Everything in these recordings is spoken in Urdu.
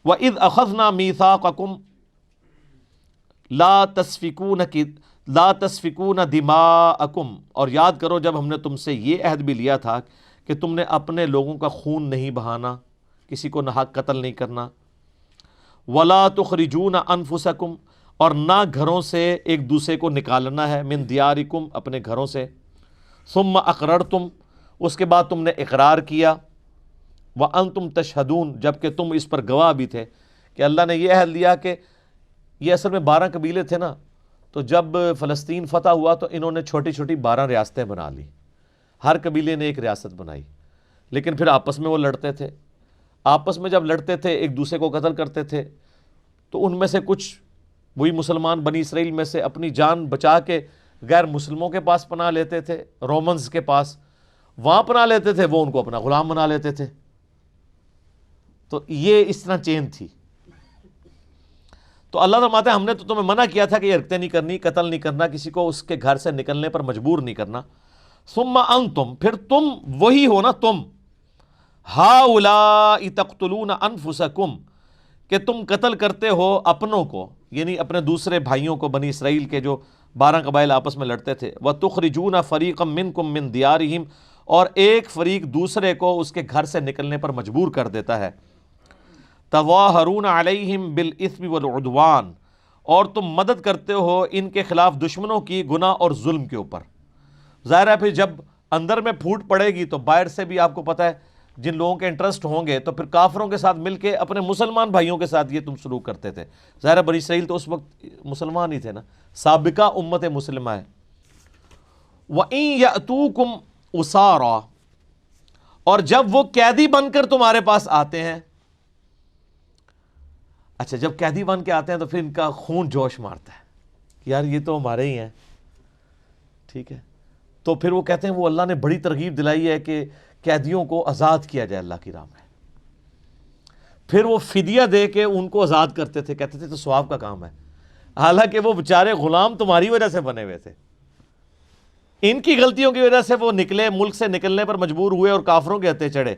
وَإِذْ أَخَذْنَا مِيثَاقَكُمْ لا تسفکون دماءکم، اور یاد کرو جب ہم نے تم سے یہ عہد بھی لیا تھا کہ تم نے اپنے لوگوں کا خون نہیں بہانا، کسی کو ناحق قتل نہیں کرنا، ولا تخرجون انفسکم، اور نہ گھروں سے ایک دوسرے کو نکالنا ہے، من دیارکم، اپنے گھروں سے، ثم اقررتم، اس کے بعد تم نے اقرار کیا، وانتم تشہدون، جبکہ تم اس پر گواہ بھی تھے کہ اللہ نے یہ عہد لیا کہ یہ اصل میں 12 قبیلے تھے نا، تو جب فلسطین فتح ہوا تو انہوں نے چھوٹی چھوٹی 12 ریاستیں بنا لی، ہر قبیلے نے ایک ریاست بنائی، لیکن پھر آپس میں وہ لڑتے تھے، آپس میں جب لڑتے تھے ایک دوسرے کو قتل کرتے تھے، تو ان میں سے کچھ وہی مسلمان بنی اسرائیل میں سے اپنی جان بچا کے غیر مسلموں کے پاس پناہ لیتے تھے، رومنز کے پاس، وہاں پناہ لیتے تھے، وہ ان کو اپنا غلام بنا لیتے تھے۔ تو یہ اس طرح چین تھی۔ تو اللہ فرماتا ہے ہم نے تو تمہیں منع کیا تھا کہ یہ حرکتیں نہیں کرنی، قتل نہیں کرنا، کسی کو اس کے گھر سے نکلنے پر مجبور نہیں کرنا، ثم انتم، پھر تم وہی ہو نا، تم ہؤلاء تقتلون انفسکم، کہ تم قتل کرتے ہو اپنوں کو، یعنی اپنے دوسرے بھائیوں کو، بنی اسرائیل کے جو 12 قبائل آپس میں لڑتے تھے، وتخرجون فریقا منکم من دیارہم، اور ایک فریق دوسرے کو اس کے گھر سے نکلنے پر مجبور کر دیتا ہے، تظاہرون علیہم بالاثم والعدوان، اور تم مدد کرتے ہو ان کے خلاف دشمنوں کی گناہ اور ظلم کے اوپر۔ ظاہر ہے پھر جب اندر میں پھوٹ پڑے گی تو باہر سے بھی آپ کو پتہ ہے جن لوگوں کے انٹرسٹ ہوں گے تو پھر کافروں کے ساتھ مل کے اپنے مسلمان بھائیوں کے ساتھ یہ تم سلوک کرتے تھے۔ ظاہر ہے بنی اسرائیل تو اس وقت مسلمان ہی تھے نا، سابقہ امت مسلمہ ہے۔ وَإِن يَأْتُوكُمْ أُسَارَىٰ، اور جب وہ قیدی بن کر تمہارے پاس آتے ہیں، اچھا جب قیدی بن کے آتے ہیں تو پھر ان کا خون جوش مارتا ہے کہ یار یہ تو ہمارے ہی ہیں، ٹھیک ہے، تو پھر وہ کہتے ہیں وہ اللہ نے بڑی ترغیب دلائی ہے کہ قیدیوں کو آزاد کیا جائے اللہ کی راہ میں، پھر وہ فدیہ دے کے ان کو آزاد کرتے تھے، کہتے تھے تو ثواب کا کام ہے، حالانکہ وہ بیچارے غلام تمہاری وجہ سے بنے ہوئے تھے، ان کی غلطیوں کی وجہ سے وہ نکلے، ملک سے نکلنے پر مجبور ہوئے اور کافروں کے ہتھے چڑھے۔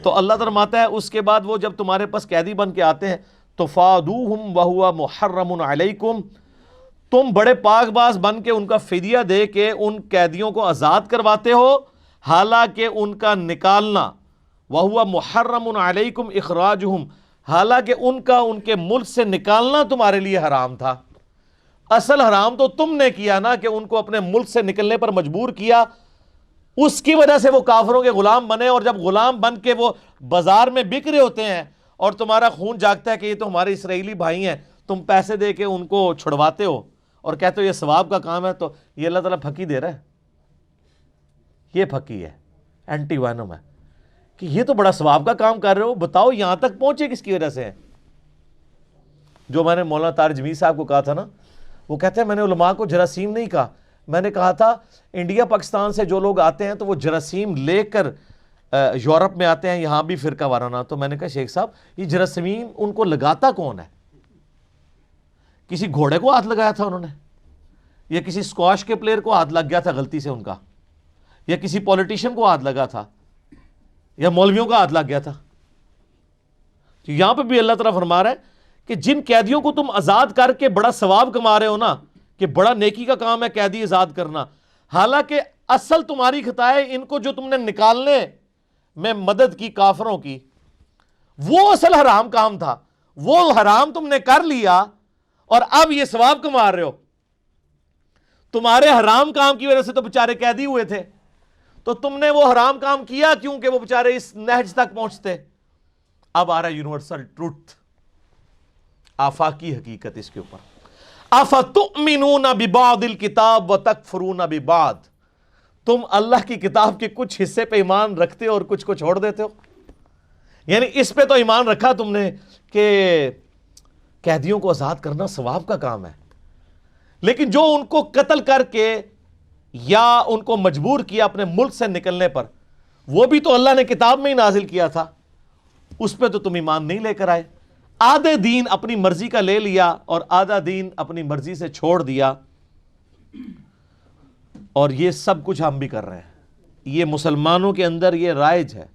تو اللہ فرماتا ہے اس کے بعد وہ جب تمہارے پاس قیدی بن کے آتے ہیں تو فادوہم وہو محرم علیکم، تم بڑے پاک باز بن کے ان کا فدیہ دے کے ان قیدیوں کو آزاد کرواتے ہو، حالانکہ ان کا نکالنا، وہو محرم علیکم اخراجہم، حالانکہ ان کا ان کے ملک سے نکالنا تمہارے لیے حرام تھا۔ اصل حرام تو تم نے کیا نا، کہ ان کو اپنے ملک سے نکلنے پر مجبور کیا، اس کی وجہ سے وہ کافروں کے غلام بنے، اور جب غلام بن کے وہ بازار میں بک رہے ہوتے ہیں اور تمہارا خون جاگتا ہے کہ یہ تو ہمارے اسرائیلی بھائی ہیں، تم پیسے دے کے ان کو چھڑواتے ہو اور کہتے ہو یہ ثواب کا کام ہے، تو یہ اللہ تعالیٰ پھکی دے رہا ہے، یہ پھکی ہے، اینٹی وینم ہے، کہ یہ تو بڑا ثواب کا کام کر رہے ہو، بتاؤ یہاں تک پہنچے کس کی وجہ سے ہے؟ جو میں نے مولانا طارق جمیل صاحب کو کہا تھا نا، وہ کہتے ہیں میں نے علماء کو جراثیم نہیں کہا، میں نے کہا تھا انڈیا پاکستان سے جو لوگ آتے ہیں تو وہ جراثیم لے کر یورپ میں آتے ہیں، یہاں بھی فرقہ وارانہ، تو میں نے کہا شیخ صاحب یہ جراثیم ان کو لگاتا کون ہے؟ کسی گھوڑے کو ہاتھ لگایا تھا انہوں نے، یا کسی اسکواش کے پلیئر کو ہاتھ لگ گیا تھا غلطی سے ان کا، یا کسی پولیٹیشین کو ہاتھ لگا تھا، یا مولویوں کا ہاتھ لگ گیا تھا؟ تو یہاں پہ بھی اللہ تعالیٰ فرما رہا ہے کہ جن قیدیوں کو تم آزاد کر کے بڑا ثواب کما رہے ہو نا، کہ بڑا نیکی کا کام ہے قیدی آزاد کرنا، حالانکہ اصل تمہاری خطا ہے ان کو جو تم نے نکالنے میں مدد کی کافروں کی، وہ اصل حرام کام تھا، وہ حرام تم نے کر لیا اور اب یہ ثواب کما رہے ہو۔ تمہارے حرام کام کی وجہ سے تو بیچارے قیدی ہوئے تھے، تو تم نے وہ حرام کام کیا کیوں کہ وہ بیچارے اس نہج تک پہنچتے۔ اب آ رہا ہے یونیورسل ٹروتھ، آفاقی حقیقت اس کے اوپر، افتؤمنون ببعض الکتاب وتکفرون ببعض، تم اللہ کی کتاب کے کچھ حصے پہ ایمان رکھتے ہو اور کچھ کو چھوڑ دیتے ہو۔ یعنی اس پہ تو ایمان رکھا تم نے کہ قیدیوں کو آزاد کرنا ثواب کا کام ہے، لیکن جو ان کو قتل کر کے یا ان کو مجبور کیا اپنے ملک سے نکلنے پر، وہ بھی تو اللہ نے کتاب میں ہی نازل کیا تھا، اس پہ تو تم ایمان نہیں لے کر آئے۔ آدھے دین اپنی مرضی کا لے لیا اور آدھا دین اپنی مرضی سے چھوڑ دیا، اور یہ سب کچھ ہم بھی کر رہے ہیں، یہ مسلمانوں کے اندر یہ رائج ہے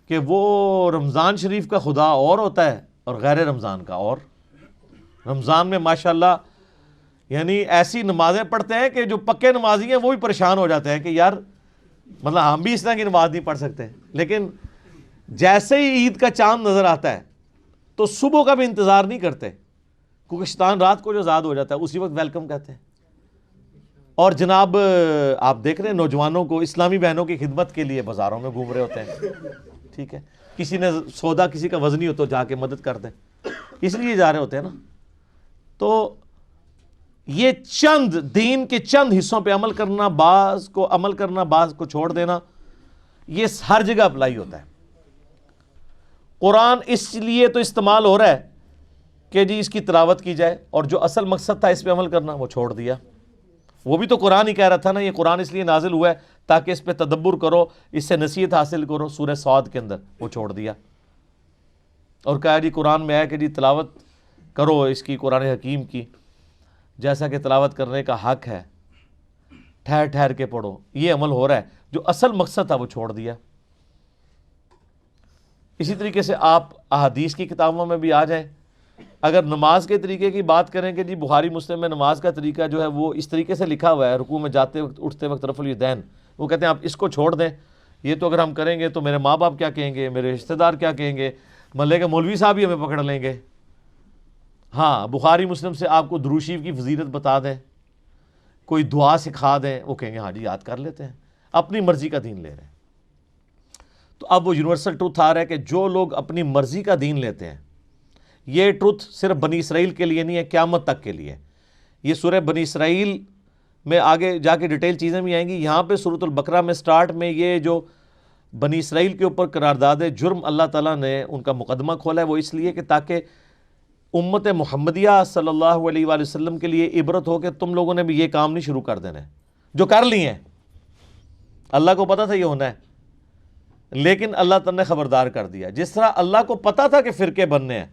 کہ وہ رمضان شریف کا خدا اور ہوتا ہے اور غیر رمضان کا اور. رمضان میں ماشاءاللہ یعنی ایسی نمازیں پڑھتے ہیں کہ جو پکے نمازی ہیں وہ بھی پریشان ہو جاتے ہیں کہ یار مطلب ہم بھی اس طرح کی نماز نہیں پڑھ سکتے. لیکن جیسے ہی عید کا چاند نظر آتا ہے تو صبح کا بھی انتظار نہیں کرتے, کیونکہ شیطان رات کو جو آزاد ہو جاتا ہے اسی وقت ویلکم کہتے ہیں. اور جناب آپ دیکھ رہے ہیں نوجوانوں کو اسلامی بہنوں کی خدمت کے لیے بازاروں میں گھوم رہے ہوتے ہیں, ٹھیک ہے, کسی نے سودا کسی کا وزنی ہو تو جا کے مدد کر دیں, اس لیے جا رہے ہوتے ہیں نا. تو یہ چند دین کے چند حصوں پہ عمل کرنا, بعض کو عمل کرنا, بعض کو چھوڑ دینا, یہ ہر جگہ اپلائی ہوتا ہے. قرآن اس لیے تو استعمال ہو رہا ہے کہ جی اس کی تلاوت کی جائے, اور جو اصل مقصد تھا اس پہ عمل کرنا وہ چھوڑ دیا. وہ بھی تو قرآن ہی کہہ رہا تھا نا, یہ قرآن اس لیے نازل ہوا ہے تاکہ اس پہ تدبر کرو, اس سے نصیحت حاصل کرو. سورہ صاد کے اندر وہ چھوڑ دیا اور کہا جی قرآن میں ہے کہ جی تلاوت کرو اس کی, قرآن حکیم کی, جیسا کہ تلاوت کرنے کا حق ہے, ٹھہر ٹھہر کے پڑھو. یہ عمل ہو رہا ہے, جو اصل مقصد تھا وہ چھوڑ دیا. اسی طریقے سے آپ احادیث کی کتابوں میں بھی آ جائیں, اگر نماز کے طریقے کی بات کریں کہ جی بخاری مسلم میں نماز کا طریقہ جو ہے وہ اس طریقے سے لکھا ہوا ہے, رکوع میں جاتے وقت اٹھتے وقت رفع الیدین, وہ کہتے ہیں آپ اس کو چھوڑ دیں, یہ تو اگر ہم کریں گے تو میرے ماں باپ کیا کہیں گے, میرے رشتہ دار کیا کہیں گے, محلے کے مولوی صاحب ہی ہمیں پکڑ لیں گے. ہاں بخاری مسلم سے آپ کو درود شریف کی فضیلت بتا دیں, کوئی دعا سکھا دیں, وہ کہیں گے ہاں جی یاد کر لیتے ہیں, اپنی مرضی کا دین لے رہے ہیں. تو اب وہ یونیورسل ٹروتھ آ رہا ہے کہ جو لوگ اپنی مرضی کا دین لیتے ہیں, یہ ٹروتھ صرف بنی اسرائیل کے لیے نہیں ہے, قیامت تک کے لیے. یہ سورہ بنی اسرائیل میں آگے جا کے ڈیٹیل چیزیں بھی آئیں گی. یہاں پہ سورۃ البقرہ میں سٹارٹ میں یہ جو بنی اسرائیل کے اوپر قرارداد جرم اللہ تعالیٰ نے ان کا مقدمہ کھولا ہے, وہ اس لیے کہ تاکہ امت محمدیہ صلی اللہ علیہ وآلہ وسلم کے لیے عبرت ہو کہ تم لوگوں نے بھی یہ کام نہیں شروع کر دینا ہے جو کر لیے ہیں. اللہ کو پتا تھا یہ ہونا ہے, لیکن اللہ تعالیٰ نے خبردار کر دیا. جس طرح اللہ کو پتا تھا کہ فرقے بننے ہیں,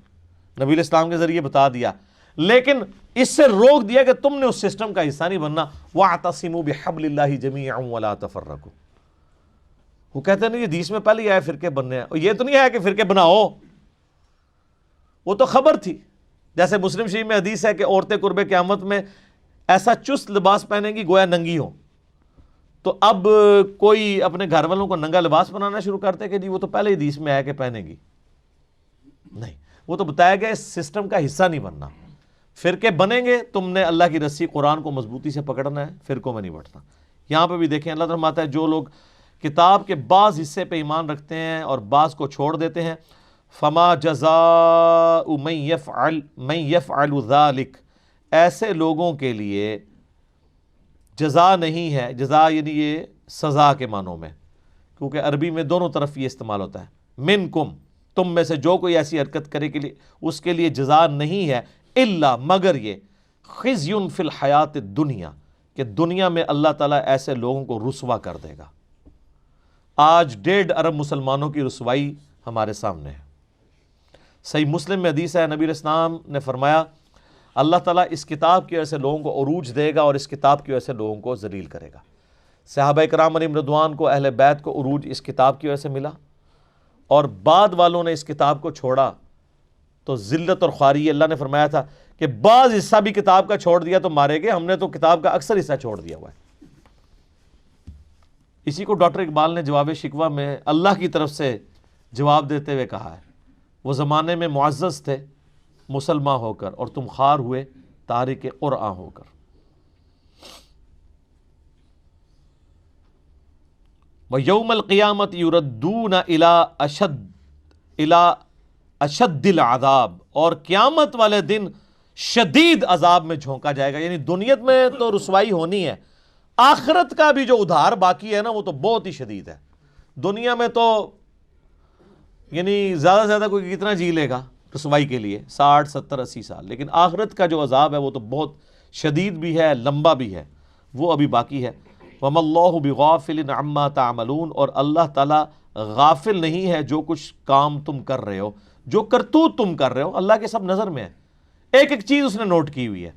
نبی علیہ السلام کے ذریعے بتا دیا, لیکن اس سے روک دیا کہ تم نے اس سسٹم کا حصہ نہیں بننا. وَاعْتَصِمُوا بِحَبْلِ اللَّهِ جَمِيعًا وَلَا تَفَرَّقُوا. وہ کہتے ہیں نہیں یہ حدیث میں پہلے ہی آیا فرقے بننے ہیں, اور یہ تو نہیں آیا کہ فرقے بناؤ, وہ تو خبر تھی. جیسے مسلم شریف میں حدیث ہے کہ عورتیں قرب قیامت میں ایسا چست لباس پہنیں گی گویا ننگی ہو. تو اب کوئی اپنے گھر والوں کو ننگا لباس بنانا شروع کرتے کہ جی وہ تو پہلے ہی حدیث میں آیا کہ پہنے گی. نہیں, وہ تو بتایا گیا اس سسٹم کا حصہ نہیں بننا. فرقے بنیں گے, تم نے اللہ کی رسی قرآن کو مضبوطی سے پکڑنا ہے, فرقوں میں نہیں بٹنا. یہاں پہ بھی دیکھیں اللہ تعالیٰ فرماتا ہے جو لوگ کتاب کے بعض حصے پہ ایمان رکھتے ہیں اور بعض کو چھوڑ دیتے ہیں, فما جزاء من یفعل ذلک, ایسے لوگوں کے لیے جزا نہیں ہے. جزا یعنی یہ سزا کے معنوں میں, کیونکہ عربی میں دونوں طرف یہ استعمال ہوتا ہے. منکم, تم میں سے جو کوئی ایسی حرکت کرے کے لیے اس کے لیے جزا نہیں ہے, الا مگر یہ خزی فی الحیات الدنیا, کہ دنیا میں اللہ تعالیٰ ایسے لوگوں کو رسوا کر دے گا. آج 1.5 ارب مسلمانوں کی رسوائی ہمارے سامنے ہے. صحیح مسلم میں حدیث ہے, نبی علیہ السلام نے فرمایا اللہ تعالیٰ اس کتاب کی وجہ سے لوگوں کو عروج دے گا اور اس کتاب کی وجہ سے لوگوں کو ذلیل کرے گا. صحابہ کرام علیہم رضوان کو, اہل بیت کو عروج اس کتاب کی وجہ سے ملا, اور بعد والوں نے اس کتاب کو چھوڑا تو ذلت اور خواری. اللہ نے فرمایا تھا کہ بعض حصہ بھی کتاب کا چھوڑ دیا تو مارے گئے, ہم نے تو کتاب کا اکثر حصہ چھوڑ دیا ہوا ہے. اسی کو ڈاکٹر اقبال نے جواب شکوہ میں اللہ کی طرف سے جواب دیتے ہوئے کہا ہے, وہ زمانے میں معزز تھے مسلمان ہو کر, اور تم خوار ہوئے تارک قرآن ہو کر. وَيَوْمَ الْقِيَامَةِ يُرَدُّونَ إِلَىٰ أَشَدِّ الْعَذَابِ, اور قیامت والے دن شدید عذاب میں جھونکا جائے گا. یعنی دنیا میں تو رسوائی ہونی ہے, آخرت کا بھی جو ادھار باقی ہے نا وہ تو بہت ہی شدید ہے. دنیا میں تو یعنی زیادہ سے زیادہ کوئی کتنا جی لے گا رسوائی کے لیے, 60 70 80 سال, لیکن آخرت کا جو عذاب ہے وہ تو بہت شدید بھی ہے, لمبا بھی ہے, وہ ابھی باقی ہے. وَمَا اللَّهُ بِغَافِلٍ عَمَّا تَعْمَلُونَ, اور اللہ تعالیٰ غافل نہیں ہے جو کچھ کام تم کر رہے ہو, جو کرتوت تم کر رہے ہو, اللہ کے سب نظر میں ہے. ایک ایک چیز اس نے نوٹ کی ہوئی ہے.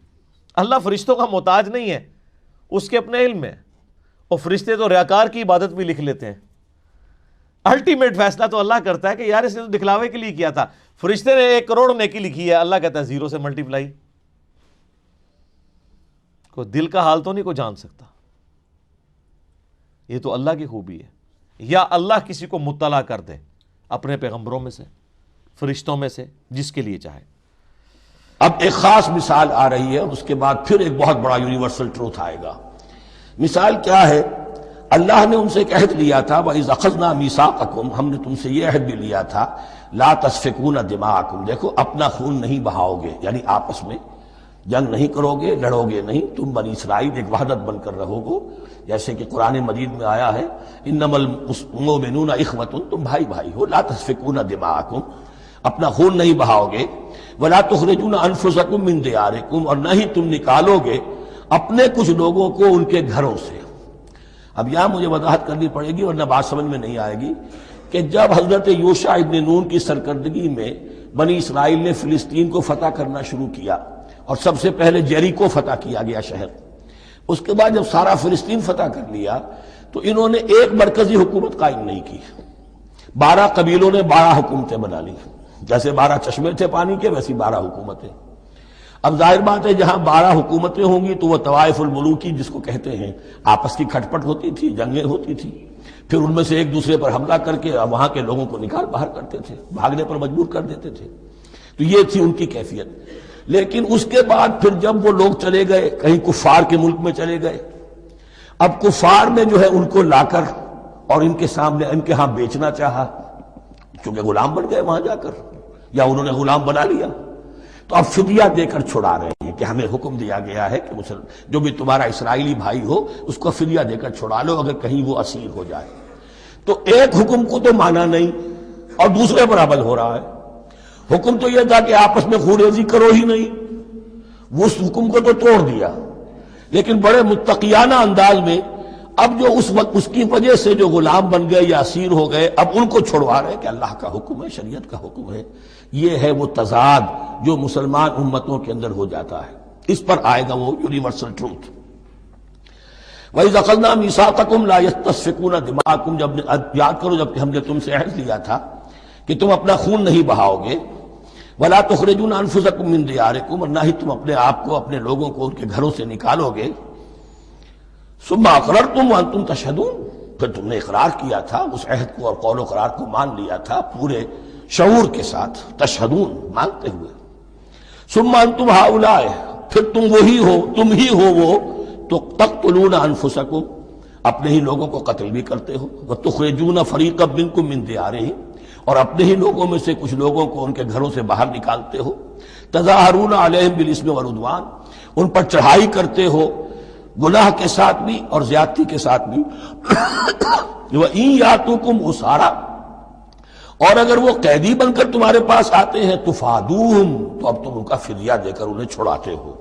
اللہ فرشتوں کا محتاج نہیں ہے, اس کے اپنے علم میں. اور فرشتے تو ریاکار کی عبادت بھی لکھ لیتے ہیں. الٹیمیٹ فیصلہ تو اللہ کرتا ہے کہ یار اس نے تو دکھلاوے کے لیے کیا تھا. فرشتے نے 1 کروڑ نیکی لکھی ہے, اللہ کہتا ہے 0 سے ملٹیپلائی. کوئی دل کا حال تو نہیں کوئی جان سکتا. یہ تو اللہ کی خوبی ہے. یا اللہ کسی کو مطلع کر دے اپنے پیغمبروں میں سے, فرشتوں میں سے, جس کے لیے چاہے. اب ایک خاص مثال آ رہی ہے اور اس کے بعد پھر ایک بہت بڑا یونیورسل ٹروتھ آئے گا. مثال کیا ہے؟ اللہ نے ان سے ایک عہد لیا تھا, وَإِذْ أَخَذْنَا مِيثَاقَكُمْ, ہم نے تم سے یہ عہد بھی لیا تھا, لَا تَسْفِكُونَ دِمَاءَكُمْ, دیکھو اپنا خون نہیں بہاؤ گے, یعنی آپس میں جنگ نہیں کرو گے, لڑو گے نہیں, تم بنی اسرائیل ایک وحدت بن کر رہو گے. جیسے کہ قرآن مجید میں آیا ہے انما المؤمنون اخوۃ, تم بھائی بھائی ہو, لا تسفکون دماءکم, اپنا خون نہیں بہاؤ گے, ولا تخرجون انفسکم من دیارکم, اور نہ ہی تم نکالو گے اپنے کچھ لوگوں کو ان کے گھروں سے. اب یہاں مجھے وضاحت کرنی پڑے گی ورنہ بات سمجھ میں نہیں آئے گی کہ جب حضرت یوشع ابن نون کی سرکردگی میں بنی اسرائیل نے فلسطین کو فتح کرنا شروع کیا, اور سب سے پہلے جیریکو فتح کیا گیا شہر, اس کے بعد جب سارا فلسطین فتح کر لیا تو انہوں نے ایک مرکزی حکومت قائم نہیں کی, 12 قبیلوں نے 12 حکومتیں بنا لی. جیسے 12 چشمے تھے پانی کے, ویسی 12 حکومتیں. اب ظاہر بات ہے جہاں 12 حکومتیں ہوں گی تو وہ طوائف الملوکی جس کو کہتے ہیں, آپس کی کھٹ پٹ ہوتی تھی, جنگیں ہوتی تھی, پھر ان میں سے ایک دوسرے پر حملہ کر کے وہاں کے لوگوں کو نکال باہر کرتے تھے, بھاگنے پر مجبور کر دیتے تھے. تو یہ تھی ان کی کیفیت. لیکن اس کے بعد پھر جب وہ لوگ چلے گئے کہیں کفار کے ملک میں چلے گئے, اب کفار نے جو ہے ان کو لا کر اور ان کے سامنے ان کے ہاں بیچنا چاہا, چونکہ غلام بن گئے وہاں جا کر, یا انہوں نے غلام بنا لیا, تو اب فدیہ دے کر چھڑا رہے ہیں کہ ہمیں حکم دیا گیا ہے کہ جو بھی تمہارا اسرائیلی بھائی ہو اس کو فدیہ دے کر چھڑا لو اگر کہیں وہ اسیر ہو جائے. تو ایک حکم کو تو مانا نہیں اور دوسرے پر عمل ہو رہا ہے. حکم تو یہ تھا کہ آپس میں خون ریزی کرو ہی نہیں, اس حکم کو تو توڑ دیا, لیکن بڑے متقیانہ انداز میں اب جو اس وقت اس کی وجہ سے جو غلام بن گئے یا اسیر ہو گئے, اب ان کو چھڑوا رہے کہ اللہ کا حکم ہے, شریعت کا حکم ہے. یہ ہے وہ تضاد جو مسلمان امتوں کے اندر ہو جاتا ہے. اس پر آئے گا وہ یونیورسل ٹروتھ. وَإِذْ أَخَذْنَا مِيثَاقَكُمْ لَا يَسْتَسْفِكُونَ دِمَاءَكُمْ, جب یاد کرو جب کہ ہم نے تم سے عہد لیا تھا کہ تم اپنا خون نہیں بہاؤ گے, وَلَا تُخْرِجُونَ أَنفُسَكُم مِّن دِيَارِكُمْ, اور نہ ہی تم اپنے آپ کو اپنے لوگوں کو ان کے گھروں سے نکالو گے. ثُمَّ أَقْرَرْتُمْ وَأَنْتُمْ تَشْهَدُونَ, پھر تم نے اقرار کیا تھا اس عہد کو اور قول و قرار کو مان لیا تھا پورے شعور کے ساتھ, تشہدون مانتے ہوئے. ثُمَّ أَنْتُمْ هَؤُلَاءِ, پھر تم وہی ہو, تم ہی ہو وہ, تو تقتلون انفسکم, اپنے ہی لوگوں کو قتل بھی کرتے ہو, وتخرجون فریقا منکم من دیارہم, اور اپنے ہی لوگوں میں سے کچھ لوگوں کو ان کے گھروں سے باہر نکالتے ہو. تظاہرون علیہم بالاسم والعدوان, ان پر چڑھائی کرتے ہو گناہ کے ساتھ بھی اور زیادتی کے ساتھ بھی. وَإِن یاتوکم اسارا, اور اگر وہ قیدی بن کر تمہارے پاس آتے ہیں تفادوہم, تو اب تم ان کا فدیہ دے کر انہیں چھڑاتے ہو.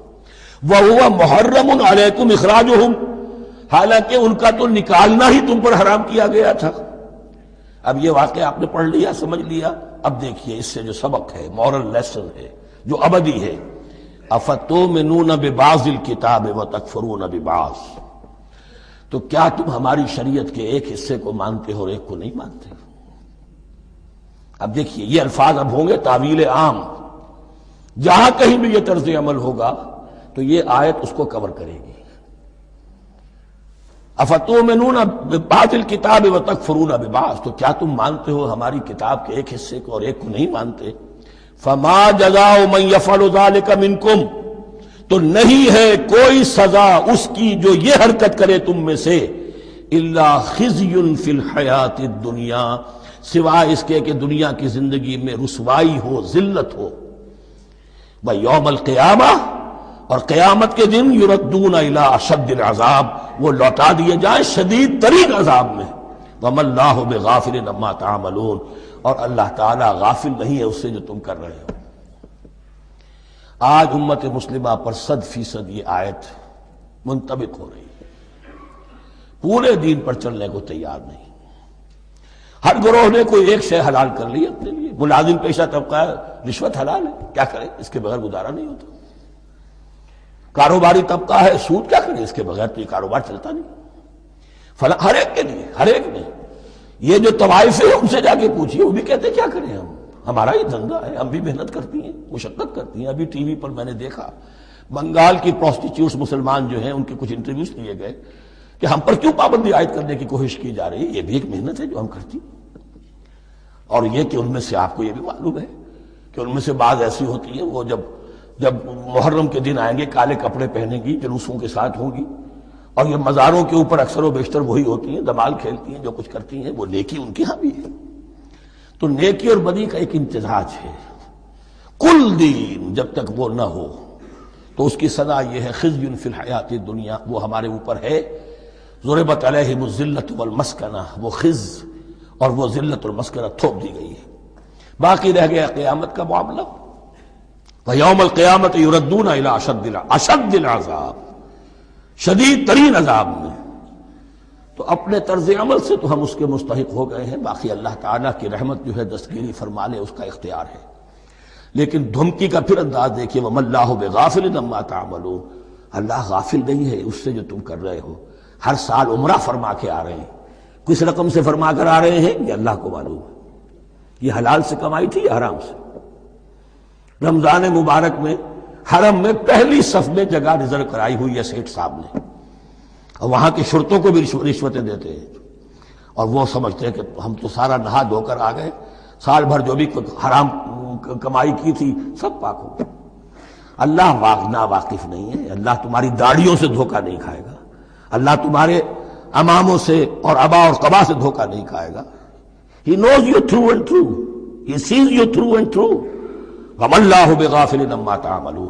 وَهُوَ مُحَرَّمٌ عَلَيْكُمْ إِخْرَاجُهُمْ, حالانکہ ان کا تو نکالنا ہی تم پر حرام کیا گیا تھا. اب یہ واقعہ آپ نے پڑھ لیا, سمجھ لیا. اب دیکھیے اس سے جو سبق ہے, مورل لیسن ہے جو ابدی ہے. أَفَتُؤْمِنُونَ بِبَعْضِ الْكِتَابِ وَتَكْفُرُونَ بِبَعْضٍ, تو کیا تم ہماری شریعت کے ایک حصے کو مانتے ہو اور ایک کو نہیں مانتے؟ اب دیکھیے یہ الفاظ اب ہوں گے تعویل عام, جہاں کہیں بھی یہ طرز عمل ہوگا تو یہ آیت اس کو کور کرے گی. افتؤمنون ببعض الکتاب وتکفرون ببعض, تو کیا تم مانتے ہو ہماری کتاب کے ایک حصے کو اور ایک کو نہیں مانتے؟ فما جزاء من يفعل ذلك منکم, تو نہیں ہے کوئی سزا اس کی جو یہ حرکت کرے تم میں سے, الا خزي فی الحیات الدنیا, سوائے اس کے کہ دنیا کی زندگی میں رسوائی ہو, ذلت ہو. ویوم القیامہ, اور قیامت کے دن یردون الی اشد العذاب, وہ لوٹا دیے جائیں شدید ترین عذاب میں. وما اللہ بغافل عما تعملون, اور اللہ تعالیٰ غافل نہیں ہے اس سے جو تم کر رہے ہو. آج امت مسلمہ پر 100% یہ آیت منطبق ہو رہی ہے, پورے دین پر چلنے کو تیار نہیں. ہر گروہ نے کوئی ایک شے حلال کر لی اپنے لیے. ملازم پیشہ طبقہ ہے, رشوت حلال ہے, کیا کرے, اس کے بغیر گزارا نہیں ہوتا. کاروباری طبقہ ہے, سود کیا کرے, اس کے بغیر تو یہ کاروبار چلتا نہیں. ہر ایک کے لیے, ہر ایک نے یہ جو طوائف ہیں ان سے جا کے پوچھیے، وہ بھی کہتے کیا کریں ہم، ہمارا ہی دھندا ہے، ہم بھی محنت کرتی ہیں، مشقت کرتی ہیں۔ ابھی ٹی وی پر میں نے دیکھا بنگال کی پروسٹیچیوٹس مسلمان جو ہیں ان کے کچھ انٹرویوز لیے گئے کہ ہم پر کیوں پابندی عائد کرنے کی کوشش کی جا رہی ہے، یہ بھی ایک محنت ہے جو ہم کرتی ہیں۔ اور یہ کہ ان میں سے آپ کو یہ بھی معلوم ہے کہ ان میں سے بعض ایسی ہوتی ہیں وہ جب محرم کے دن آئیں گے کالے کپڑے پہنیں گی، جلوسوں کے ساتھ ہوں گی، اور یہ مزاروں کے اوپر اکثر و بیشتر وہی ہوتی ہیں، دمال کھیلتی ہیں، جو کچھ کرتی ہیں، وہ نیکی ان کے ہاں بھی ہے۔ تو نیکی اور بدی کا ایک امتزاج ہے۔ کل دین جب تک وہ نہ ہو تو اس کی سزا یہ ہے خزی فی الحیات الدنیا، وہ ہمارے اوپر ہے، ضربت علیہم الذلۃ والمسکنہ، وہ خز اور وہ ذلت اور مسکنہ تھوپ دی گئی ہے۔ باقی رہ گیا قیامت کا معاملہ، وَيَوْمَ الْقِيَامَةِ يُرَدُّونَ إِلَىٰ أَشَدِّ الْعَذَابِ، شدید ترین عذاب میں۔ تو اپنے طرز عمل سے تو ہم اس کے مستحق ہو گئے ہیں، باقی اللہ تعالیٰ کی رحمت جو ہے دستگیری فرما لے، اس کا اختیار ہے۔ لیکن دھمکی کا پھر انداز دیکھیے، وَمَا اللَّهُ بِغَافِلٍ عَمَّا تَعْمَلُونَ، اللہ غافل نہیں ہے اس سے جو تم کر رہے ہو۔ ہر سال عمرہ فرما کے آ رہے ہیں، کس رقم سے فرما کر آ رہے ہیں یہ اللہ کو معلوم ہے، یہ حلال سے کمائی تھی یا حرام سے۔ رمضان مبارک میں حرم میں پہلی صف میں جگہ ریزرو کرائی ہوئی ہے سیٹھ صاحب نے، اور وہاں کے شرطوں کو بھی رشوتیں دیتے ہیں، اور وہ سمجھتے ہیں کہ ہم تو سارا نہا دھو کر آ گئے، سال بھر جو بھی حرام کمائی کی تھی سب پاک ہو گئی۔ اللہ نا واقف نہیں ہے، اللہ تمہاری داڑھیوں سے دھوکہ نہیں کھائے گا، اللہ تمہارے اماموں سے اور ابا اور قبا سے دھوکہ نہیں کھائے گا۔ He knows you through and through. He sees you through and through. وَمَا اللَّهُ بِغَافِلٍ عَمَّا تَعْمَلُونَ۔